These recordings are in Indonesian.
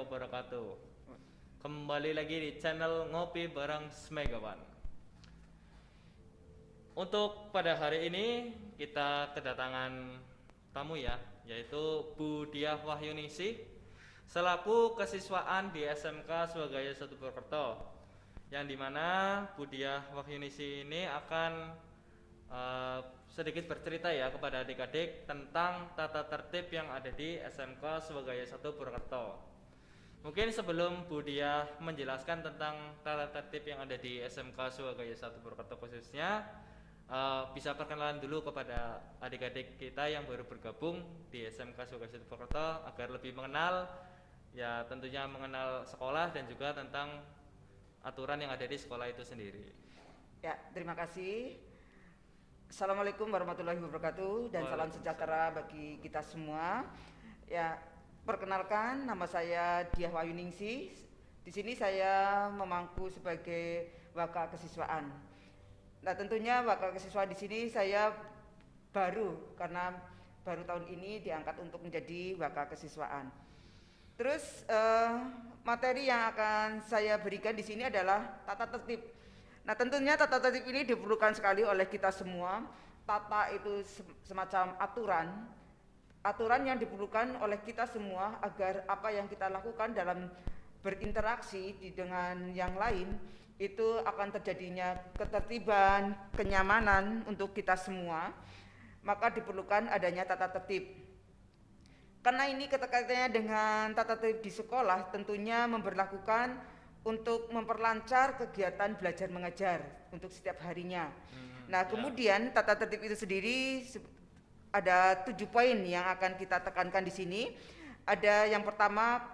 wabarakatuh. Kembali lagi di channel Ngopi Bareng Smegawan. Untuk pada hari ini kita kedatangan tamu ya, yaitu Bu Diah Wahyuningsih selaku kesiswaan di SMK Swagaya 1 Purwokerto, yang dimana Bu Diah Wahyuningsih ini akan sedikit bercerita ya kepada adik-adik tentang tata tertib yang ada di SMK Swagaya 1 Purwokerto. Mungkin sebelum Bu Diah menjelaskan tentang tata tertib yang ada di SMK Swagaya 1 Purwokerto khususnya, bisa perkenalan dulu kepada adik-adik kita yang baru bergabung di SMK Swagaya 1 Purwokerto agar lebih mengenal, ya tentunya mengenal sekolah dan juga tentang aturan yang ada di sekolah itu sendiri. Ya, terima kasih. Assalamualaikum warahmatullahi wabarakatuh dan salam sejahtera bagi kita semua. Ya, perkenalkan, nama saya Diah Wahyuningsih. Di sini saya memangku sebagai wakil kesiswaan. Nah, tentunya wakil kesiswaan di sini saya baru karena baru tahun ini diangkat untuk menjadi wakil kesiswaan. Terus materi yang akan saya berikan di sini adalah tata tertib. Nah, tentunya tata tertib ini diperlukan sekali oleh kita semua. Tata itu semacam aturan yang diperlukan oleh kita semua agar apa yang kita lakukan dalam berinteraksi dengan yang lain itu akan terjadinya ketertiban, kenyamanan untuk kita semua. Maka diperlukan adanya tata tertib. Karena ini keterkaitannya dengan tata tertib di sekolah, tentunya memberlakukan untuk memperlancar kegiatan belajar mengajar untuk setiap harinya. Nah, kemudian tata tertib itu sendiri ada 7 poin yang akan kita tekankan di sini. Ada yang pertama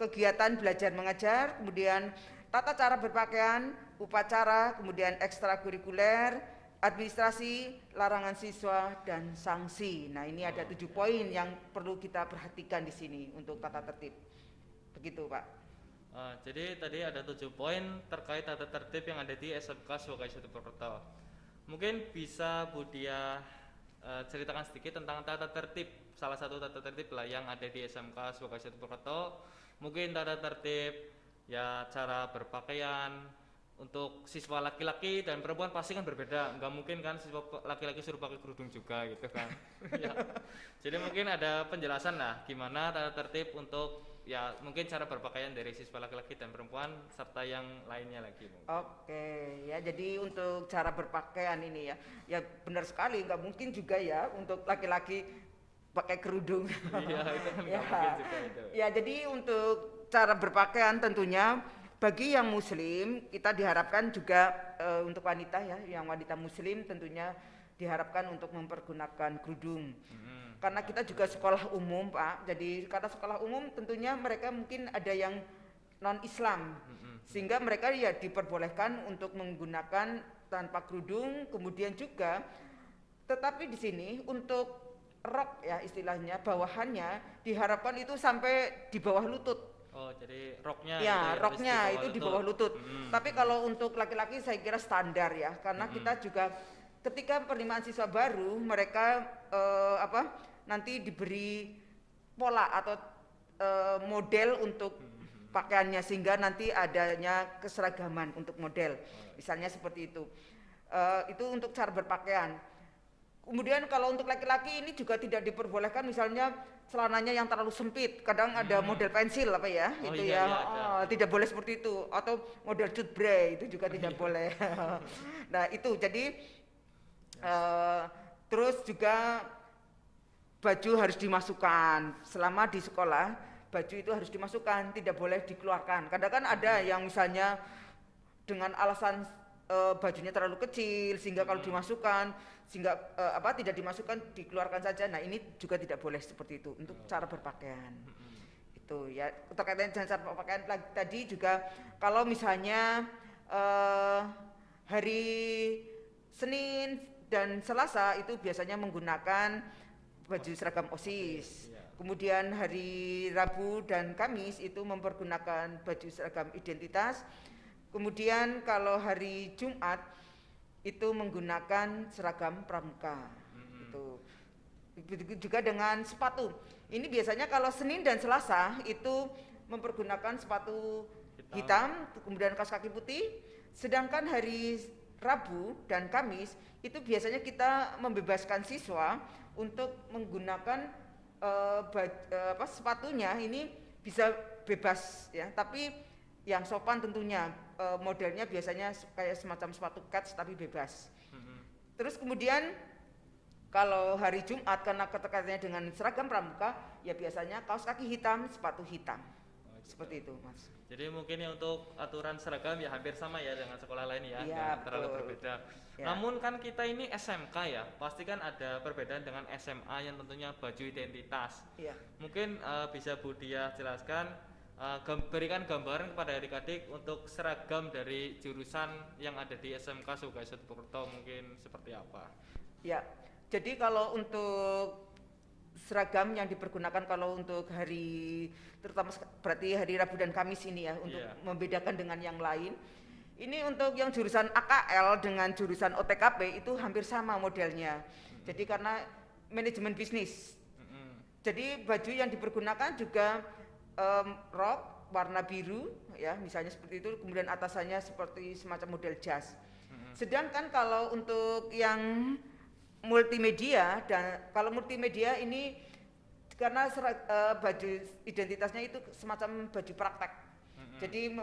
kegiatan belajar mengajar, kemudian tata cara berpakaian, upacara, kemudian ekstrakurikuler, administrasi, larangan siswa, dan sanksi. Nah, ini ada 7 poin yang perlu kita perhatikan di sini untuk tata tertib. Begitu, Pak. Jadi tadi ada 7 poin terkait tata tertib yang ada di SMK Swagaya 1 Purwokerto. Mungkin bisa Bu Diah ceritakan sedikit tentang tata tertib, salah satu tata tertib lah yang ada di SMK Swagaya 1 Purwokerto. Mungkin tata tertib ya cara berpakaian untuk siswa laki-laki dan perempuan pasti kan berbeda. Nggak mungkin kan siswa laki-laki suruh pakai kerudung juga gitu kan. Ya. Jadi mungkin ada penjelasan lah gimana tata tertib untuk ya mungkin cara berpakaian dari siswa laki-laki dan perempuan serta yang lainnya lagi. Oke, ya jadi untuk cara berpakaian ini ya benar sekali, nggak mungkin juga ya untuk laki-laki pakai kerudung. Iya, itu kan Ya, nggak mungkin juga itu. ya jadi untuk cara berpakaian tentunya bagi yang muslim kita diharapkan juga untuk wanita ya, yang wanita muslim tentunya diharapkan untuk mempergunakan kerudung. Karena kita juga sekolah umum, Pak. Jadi karena sekolah umum tentunya mereka mungkin ada yang non-Islam. Sehingga mereka ya diperbolehkan untuk menggunakan tanpa kerudung, kemudian juga tetapi di sini untuk rok ya istilahnya bawahannya diharapkan itu sampai di bawah lutut. Oh, jadi roknya ya, gitu roknya itu di bawah lutut. Tapi kalau untuk laki-laki saya kira standar ya, karena kita juga ketika penerimaan siswa baru mereka nanti diberi pola atau model untuk pakaiannya sehingga nanti adanya keseragaman untuk model. Misalnya seperti itu. Itu untuk cara berpakaian. Kemudian kalau untuk laki-laki ini juga tidak diperbolehkan misalnya celananya yang terlalu sempit. Kadang ada model pensil apa ya, itu iya, ya. iya, Tidak boleh seperti itu atau model cutbre itu juga tidak boleh. Nah, itu jadi terus juga baju harus dimasukkan selama di sekolah. Baju itu harus dimasukkan, tidak boleh dikeluarkan. Kadang kan ada yang misalnya dengan alasan bajunya terlalu kecil sehingga kalau dimasukkan sehingga tidak dimasukkan dikeluarkan saja. Nah, ini juga tidak boleh seperti itu untuk cara berpakaian. Itu ya terkait dengan cara berpakaian tadi juga kalau misalnya hari Senin dan Selasa itu biasanya menggunakan baju seragam OSIS. Kemudian hari Rabu dan Kamis itu mempergunakan baju seragam identitas. Kemudian kalau hari Jumat itu menggunakan seragam pramuka. Itu. Begitu juga dengan sepatu. Ini biasanya kalau Senin dan Selasa itu mempergunakan sepatu hitam, kemudian kaos kaki putih. Sedangkan hari Rabu dan Kamis itu biasanya kita membebaskan siswa untuk menggunakan sepatunya ini bisa bebas ya, tapi yang sopan tentunya, modelnya biasanya kayak semacam sepatu kets tapi bebas. Terus kemudian kalau hari Jumat karena keterkaitannya dengan seragam pramuka ya biasanya kaos kaki hitam, sepatu hitam. Seperti itu, Mas. Jadi mungkin ya untuk aturan seragam ya hampir sama ya dengan sekolah lain ya, Iya, nggak terlalu berbeda. Ya. Namun kan kita ini SMK ya, pasti kan ada perbedaan dengan SMA yang tentunya baju identitas. Iya. Mungkin bisa Bu Diah jelaskan, berikan gambaran kepada adik-adik untuk seragam dari jurusan yang ada di SMK Sugaya Satu Purwokerto mungkin seperti apa? Ya, jadi kalau untuk seragam yang dipergunakan kalau untuk hari, terutama berarti hari Rabu dan Kamis ini ya, untuk membedakan dengan yang lain. Ini untuk yang jurusan AKL dengan jurusan OTKP itu hampir sama modelnya. Jadi karena manajemen bisnis. Jadi baju yang dipergunakan juga rok warna biru ya, misalnya seperti itu, kemudian atasannya seperti semacam model jas. Sedangkan kalau untuk yang multimedia, dan kalau multimedia ini karena baju identitasnya itu semacam baju praktek. Jadi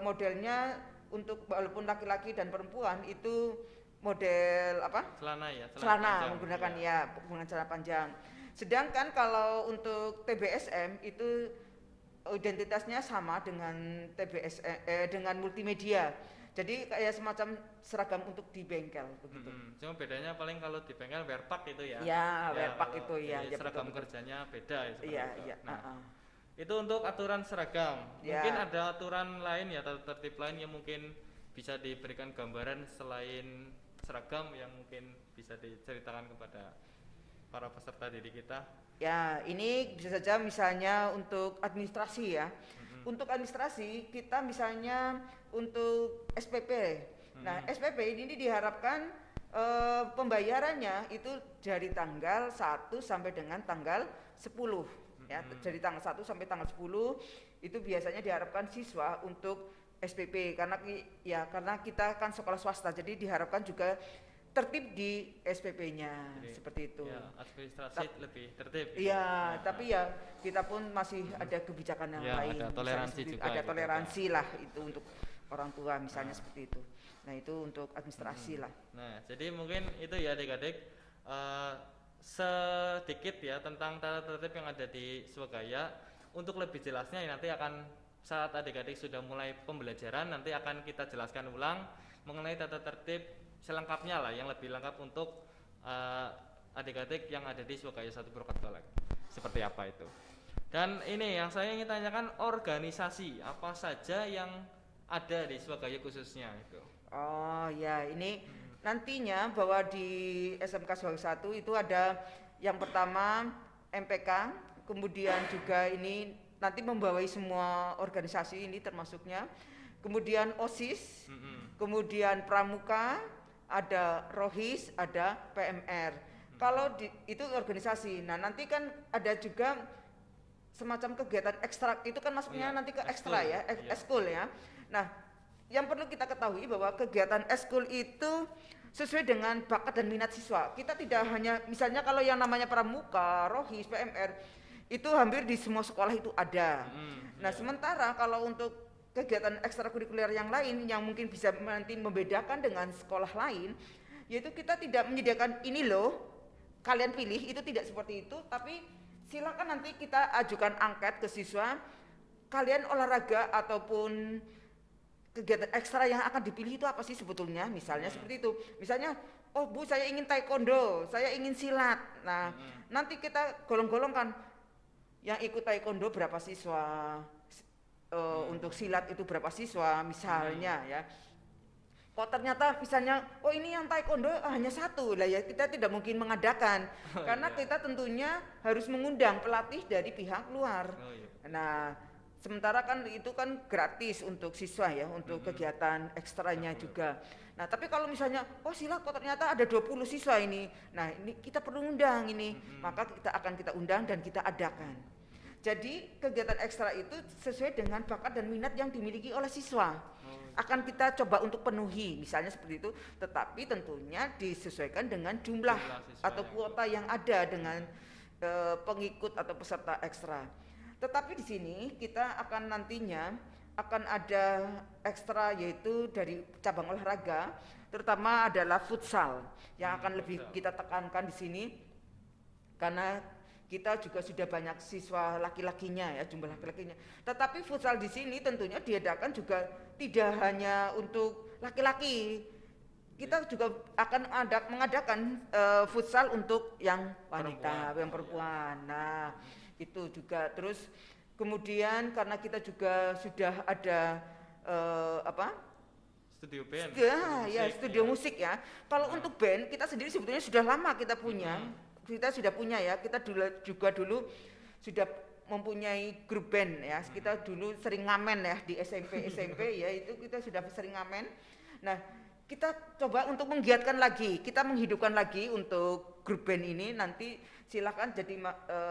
modelnya untuk walaupun laki-laki dan perempuan itu model apa? Celana ya, celana menggunakan ya menggunakan celana panjang. Sedangkan kalau untuk TBSM itu identitasnya sama dengan dengan multimedia. Jadi kayak semacam seragam untuk di bengkel begitu. Cuma bedanya paling kalau di bengkel wearpack itu ya. Ya, wearpack itu ya. Ya seragam betul. Kerjanya beda ya. Iya, iya. Nah, itu untuk aturan seragam. Ya. Mungkin ada aturan lain ya, tata tertib lain yang mungkin bisa diberikan gambaran selain seragam yang mungkin bisa diceritakan kepada para peserta didik kita. Ya, ini bisa saja misalnya untuk administrasi ya. Untuk administrasi kita misalnya untuk SPP. Nah, SPP ini diharapkan pembayarannya itu dari tanggal 1 sampai dengan tanggal 10 ya. Dari tanggal 1 sampai tanggal 10 itu biasanya diharapkan siswa untuk SPP karena kita kan sekolah swasta, jadi diharapkan juga tertib di SPP-nya seperti itu. Ya, administrasi lebih tertib. Iya, tapi ya kita pun masih ada kebijakan yang lain. Ada toleransi juga. Ada toleransi lah itu untuk orang tua misalnya seperti itu. Nah itu untuk administrasi lah. Nah jadi mungkin itu ya adik-adik sedikit ya tentang tata tertib yang ada di Swagaya. Untuk lebih jelasnya nanti akan saat adik-adik sudah mulai pembelajaran nanti akan kita jelaskan ulang mengenai tata tertib selengkapnya lah, yang lebih lengkap untuk adik-adik yang ada di Swagaya Satu Purwokerto seperti apa itu. Dan ini yang saya ingin tanyakan, organisasi apa saja yang ada di Swagaya khususnya itu? Oh ya, ini nantinya bahwa di SMK Swagaya 1 itu ada yang pertama MPK, kemudian juga ini nanti membawai semua organisasi ini termasuknya, kemudian OSIS, kemudian Pramuka, ada Rohis, ada PMR. Kalau itu organisasi. Nah nanti kan ada juga semacam kegiatan ekstra, itu kan masuknya nanti ke ekstra ya, ekskul ya. Nah yang perlu kita ketahui bahwa kegiatan ekskul itu sesuai dengan bakat dan minat siswa. Kita tidak hanya, misalnya kalau yang namanya Pramuka, Rohis, PMR, itu hampir di semua sekolah itu ada. Nah sementara kalau untuk kegiatan ekstrakurikuler yang lain yang mungkin bisa nanti membedakan dengan sekolah lain, yaitu kita tidak menyediakan ini loh kalian pilih, itu tidak seperti itu, tapi silakan nanti kita ajukan angket ke siswa, kalian olahraga ataupun kegiatan ekstra yang akan dipilih itu apa sih sebetulnya, misalnya seperti itu. Misalnya, oh Bu saya ingin taekwondo, saya ingin silat. Nah nanti kita golong-golongkan yang ikut taekwondo berapa siswa, untuk silat itu berapa siswa misalnya ya. Kok ternyata misalnya oh ini yang taekwondo hanya satu lah ya, kita tidak mungkin mengadakan karena kita tentunya harus mengundang pelatih dari pihak luar. Nah sementara kan itu kan gratis untuk siswa ya, untuk kegiatan ekstranya juga. Nah tapi kalau misalnya oh silat kok ternyata ada 20 siswa ini, nah ini kita perlu undang ini, maka kita akan undang dan kita adakan. Jadi kegiatan ekstra itu sesuai dengan bakat dan minat yang dimiliki oleh siswa. Akan kita coba untuk penuhi, misalnya seperti itu, tetapi tentunya disesuaikan dengan jumlah Jumlah siswa atau yang kuota yang ada dengan pengikut atau peserta ekstra. Tetapi di sini kita akan nantinya akan ada ekstra yaitu dari cabang olahraga, terutama adalah futsal yang akan lebih kita tekankan di sini karena kita juga sudah banyak siswa laki-lakinya ya, jumlah laki-lakinya. Tetapi futsal di sini tentunya diadakan juga tidak hanya untuk laki-laki. Kita juga akan mengadakan futsal untuk yang wanita, yang perempuan. Nah, itu juga. Terus kemudian karena kita juga sudah ada Studio band. studio musik ya. Kalau untuk band kita sendiri sebetulnya sudah lama kita punya. Kita sudah punya ya. Kita dulu sudah mempunyai grup band ya. Kita dulu sering ngamen ya di SMP ya, itu kita sudah sering ngamen. Nah, kita coba untuk menggiatkan lagi, kita menghidupkan lagi untuk grup band ini. Nanti silakan jadi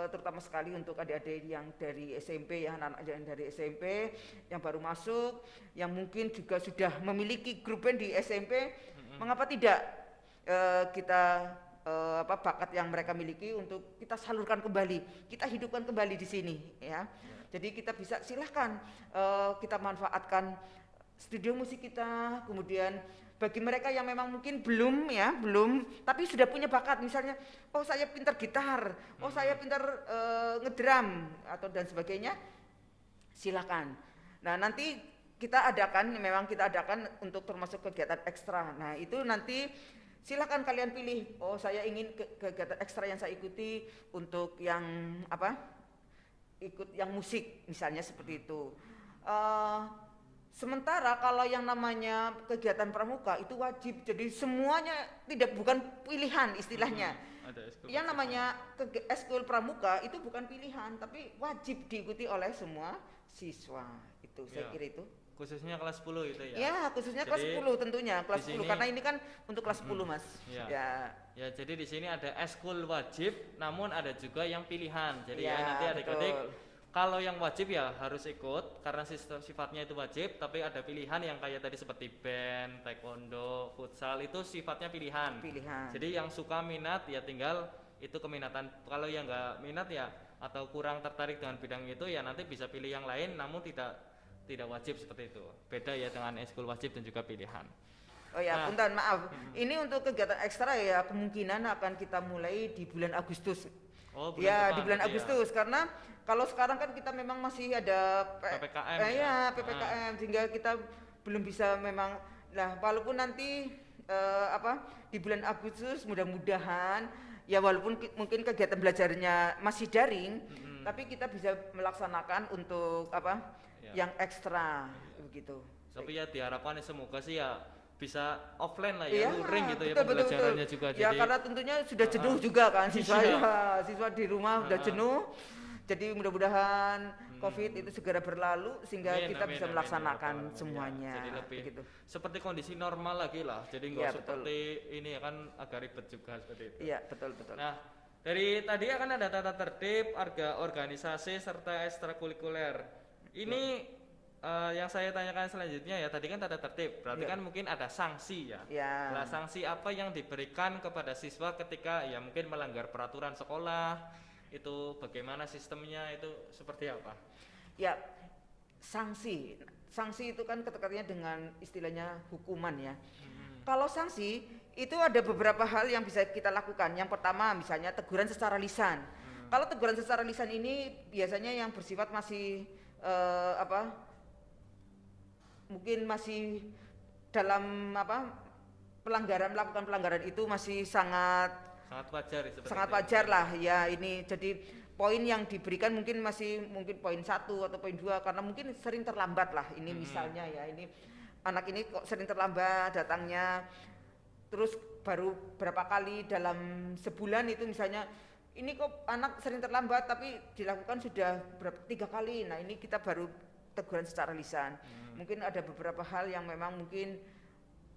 terutama sekali untuk adik-adik yang dari SMP ya, anak-anak yang dari SMP yang baru masuk, yang mungkin juga sudah memiliki grup band di SMP, mengapa tidak kita bakat yang mereka miliki untuk kita salurkan kembali, kita hidupkan kembali di sini ya. Jadi kita bisa silahkan kita manfaatkan studio musik kita. Kemudian bagi mereka yang memang mungkin belum tapi sudah punya bakat, misalnya oh saya pintar gitar, oh saya pintar ngedrum atau dan sebagainya, silakan. Nah, nanti kita adakan untuk termasuk kegiatan ekstra. Nah, itu nanti silakan kalian pilih. Oh, saya ingin kegiatan ekstra yang saya ikuti untuk yang ikut yang musik misalnya seperti itu. Sementara kalau yang namanya kegiatan pramuka itu wajib, jadi semuanya bukan pilihan istilahnya. Yang namanya eskul pramuka itu bukan pilihan, tapi wajib diikuti oleh semua siswa. Itu saya kira itu. Khususnya kelas 10 itu ya? Ya, khususnya kelas 10 tentunya, kelas 10 karena ini kan untuk kelas 10 Mas. Ya, jadi di sini ada eskul wajib, namun ada juga yang pilihan. Jadi nanti adik-adik kalau yang wajib ya harus ikut karena sifatnya itu wajib, tapi ada pilihan yang kayak tadi seperti band, taekwondo, futsal itu sifatnya pilihan. Jadi yang suka minat ya tinggal itu keminatan. Kalau yang nggak minat ya atau kurang tertarik dengan bidang itu ya nanti bisa pilih yang lain, namun tidak wajib seperti itu. Beda ya dengan eskul wajib dan juga pilihan. Oh ya, punten maaf. Ini untuk kegiatan ekstra ya kemungkinan akan kita mulai di bulan Agustus. Oh, di bulan Agustus karena kalau sekarang kan kita memang masih ada PPKM PPKM sehingga kita belum bisa memang. Nah, walaupun nanti di bulan Agustus mudah-mudahan ya walaupun mungkin kegiatan belajarnya masih daring, tapi kita bisa melaksanakan untuk yang ekstra begitu. Tapi ya diharapkan semoga sih ya bisa offline lah ya, luring gitu ya pembelajarannya juga. Ya jadi, karena tentunya sudah jenuh juga kan siswa di rumah sudah jenuh. Jadi mudah-mudahan COVID itu segera berlalu sehingga kita bisa melaksanakan semuanya. Jadi lebih begitu. Seperti kondisi normal lagi lah. Jadi nggak seperti ini ya kan agak ribet juga seperti itu. Iya, betul. Nah, dari tadi akan ada tata tertib, organisasi serta ekstrakurikuler. Ini yang saya tanyakan selanjutnya ya, tadi kan tata tertib, berarti kan mungkin ada sanksi ya. Nah, sanksi apa yang diberikan kepada siswa ketika ya mungkin melanggar peraturan sekolah, itu bagaimana sistemnya, itu seperti apa? Ya, sanksi itu kan ketekatnya dengan istilahnya hukuman ya. Kalau sanksi itu ada beberapa hal yang bisa kita lakukan. Yang pertama misalnya teguran secara lisan. Kalau teguran secara lisan ini biasanya yang bersifat masih mungkin masih dalam melakukan pelanggaran itu masih sangat wajar lah ya. Ini jadi poin yang diberikan mungkin poin 1 atau poin 2 karena mungkin sering terlambat lah ini misalnya ya, ini anak ini kok sering terlambat datangnya, terus baru berapa kali dalam sebulan itu misalnya ini kok anak sering terlambat tapi dilakukan sudah 3 kali. Nah, ini kita baru teguran secara lisan. Mungkin ada beberapa hal yang memang mungkin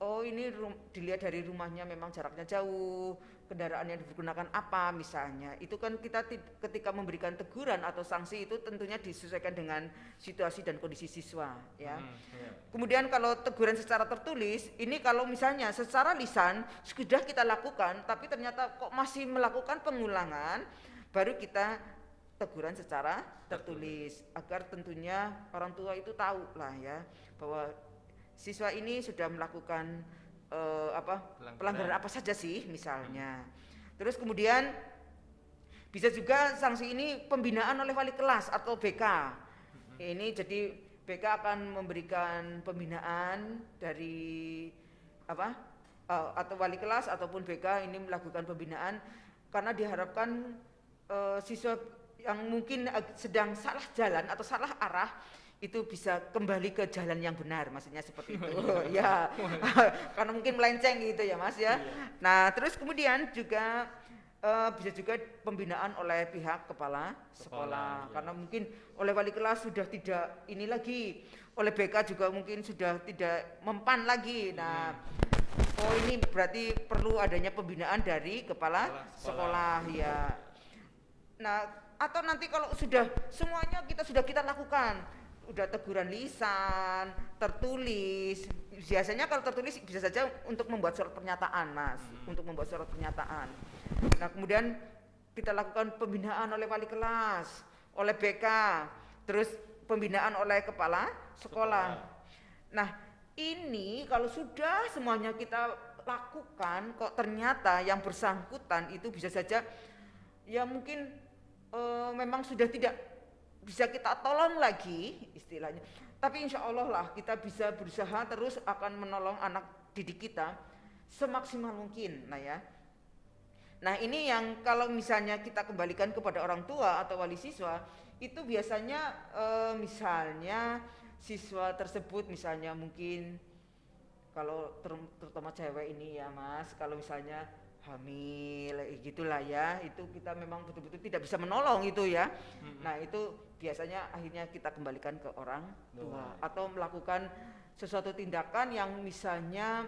oh ini dilihat dari rumahnya memang jaraknya jauh, kendaraan yang digunakan apa misalnya. Itu kan kita ketika memberikan teguran atau sanksi itu tentunya disesuaikan dengan situasi dan kondisi siswa ya. Iya. Kemudian kalau teguran secara tertulis, ini kalau misalnya secara lisan sudah kita lakukan tapi ternyata kok masih melakukan pengulangan, baru kita teguran secara tertulis agar tentunya orang tua itu tahu lah ya bahwa siswa ini sudah melakukan pelanggaran apa saja sih misalnya. Terus kemudian bisa juga sanksi ini pembinaan oleh wali kelas atau BK. Ini jadi BK akan memberikan pembinaan dari atau wali kelas ataupun BK ini melakukan pembinaan karena diharapkan siswa yang mungkin sedang salah jalan atau salah arah itu bisa kembali ke jalan yang benar, maksudnya seperti itu. Ya, karena mungkin melenceng gitu ya Mas ya. Nah terus kemudian juga bisa juga pembinaan oleh pihak kepala sekolah, karena mungkin oleh wali kelas sudah tidak ini lagi, oleh BK juga mungkin sudah tidak mempan lagi. Nah oh ini berarti perlu adanya pembinaan dari kepala sekolah ya. Nah atau nanti kalau sudah semuanya kita lakukan, udah teguran lisan, tertulis. Biasanya kalau tertulis bisa saja untuk membuat surat pernyataan, Mas, untuk membuat surat pernyataan. Nah, kemudian kita lakukan pembinaan oleh wali kelas, oleh BK, terus pembinaan oleh kepala sekolah. Nah, ini kalau sudah semuanya kita lakukan, kok ternyata yang bersangkutan itu bisa saja ya mungkin memang sudah tidak bisa kita tolong lagi istilahnya, tapi insya Allah lah kita bisa berusaha terus akan menolong anak didik kita semaksimal mungkin. Nah ini yang kalau misalnya kita kembalikan kepada orang tua atau wali siswa itu biasanya misalnya siswa tersebut misalnya mungkin kalau terutama cewek ini ya Mas, kalau misalnya hamil gitulah ya, itu kita memang betul-betul tidak bisa menolong itu ya. Nah itu biasanya akhirnya kita kembalikan ke orang tua atau melakukan sesuatu tindakan yang misalnya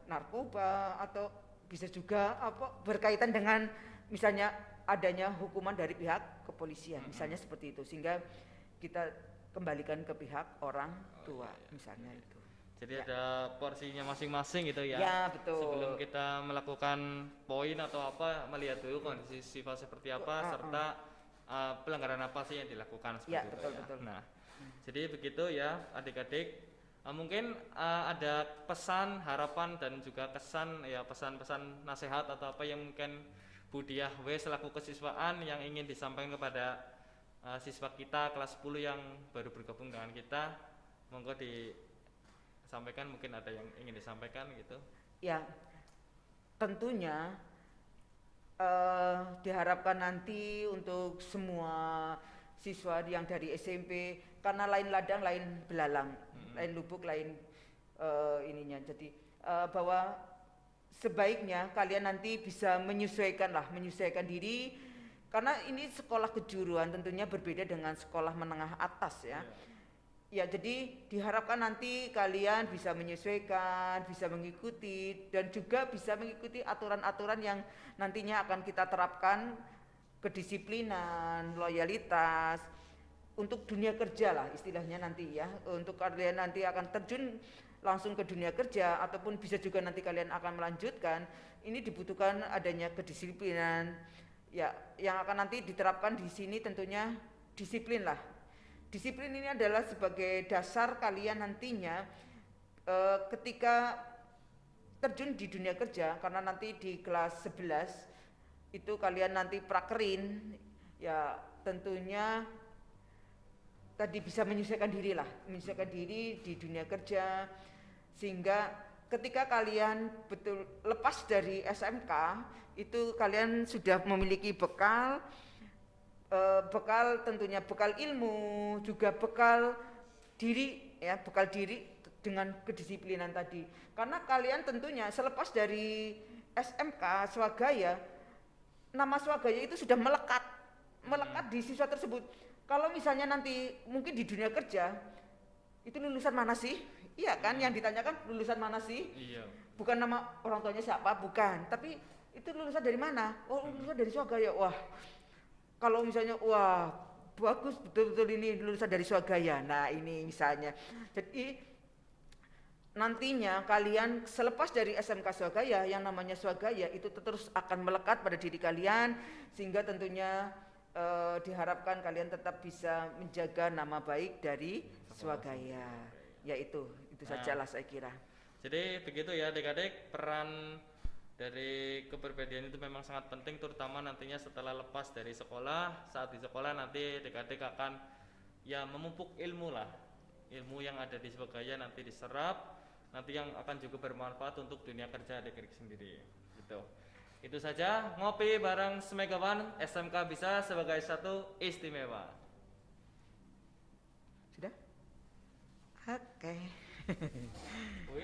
narkoba, atau bisa juga berkaitan dengan misalnya adanya hukuman dari pihak kepolisian misalnya seperti itu, sehingga kita kembalikan ke pihak orang tua misalnya itu. Jadi ada porsinya masing-masing gitu ya. Ya betul. Sebelum kita melakukan poin atau apa, melihat dulu kondisi siswa seperti apa serta pelanggaran apa sih yang dilakukan seperti itu ya. Betul. Nah, jadi begitu ya adik-adik. Mungkin ada pesan, harapan dan juga kesan ya, pesan-pesan nasihat atau apa yang mungkin Bu Diah W selaku kesiswaan yang ingin disampaikan kepada siswa kita kelas 10 yang baru bergabung dengan kita. Monggo disampaikan, mungkin ada yang ingin disampaikan gitu. Ya, tentunya diharapkan nanti untuk semua siswa yang dari SMP, karena lain ladang lain belalang, lain lubuk lain ininya. Jadi bahwa sebaiknya kalian nanti bisa menyesuaikan diri, karena ini sekolah kejuruan tentunya berbeda dengan sekolah menengah atas ya. Ya, jadi diharapkan nanti kalian bisa menyesuaikan, bisa mengikuti, dan juga bisa mengikuti aturan-aturan yang nantinya akan kita terapkan, kedisiplinan, loyalitas, untuk dunia kerja lah istilahnya nanti ya. Untuk kalian nanti akan terjun langsung ke dunia kerja, ataupun bisa juga nanti kalian akan melanjutkan, ini dibutuhkan adanya kedisiplinan. Ya, yang akan nanti diterapkan di sini tentunya disiplin lah. Disiplin ini adalah sebagai dasar kalian nantinya ketika terjun di dunia kerja, karena nanti di kelas 11 itu kalian nanti prakerin ya, tentunya tadi bisa menyesuaikan diri di dunia kerja, sehingga ketika kalian betul lepas dari SMK itu kalian sudah memiliki bekal tentunya bekal ilmu, juga bekal diri ya, bekal diri dengan kedisiplinan tadi. Karena kalian tentunya selepas dari SMK Swagaya, nama Swagaya itu sudah melekat di siswa tersebut. Kalau misalnya nanti mungkin di dunia kerja itu lulusan mana sih? Iya kan, yang ditanyakan lulusan mana sih? Iya. Bukan nama orang tuanya siapa, bukan. Tapi itu lulusan dari mana? Oh, lulusan dari Swagaya. Wah, kalau misalnya, wah, bagus betul-betul ini lulusan dari Swagaya. Nah, ini misalnya. Jadi nantinya kalian selepas dari SMK Swagaya, yang namanya Swagaya itu terus akan melekat pada diri kalian, sehingga tentunya diharapkan kalian tetap bisa menjaga nama baik dari Swagaya. Yaitu itu sajalah saya kira. Jadi begitu ya adik-adik, peran dari kepribadian itu memang sangat penting, terutama nantinya setelah lepas dari sekolah. Saat di sekolah nanti adik-adik akan ya memupuk ilmu lah, ilmu yang ada di Swagaya nanti diserap, nanti yang akan juga bermanfaat untuk dunia kerja adik-adik sendiri gitu. Itu saja, ngopi bareng Semegawan, SMK bisa sebagai satu istimewa. Sudah? Oke.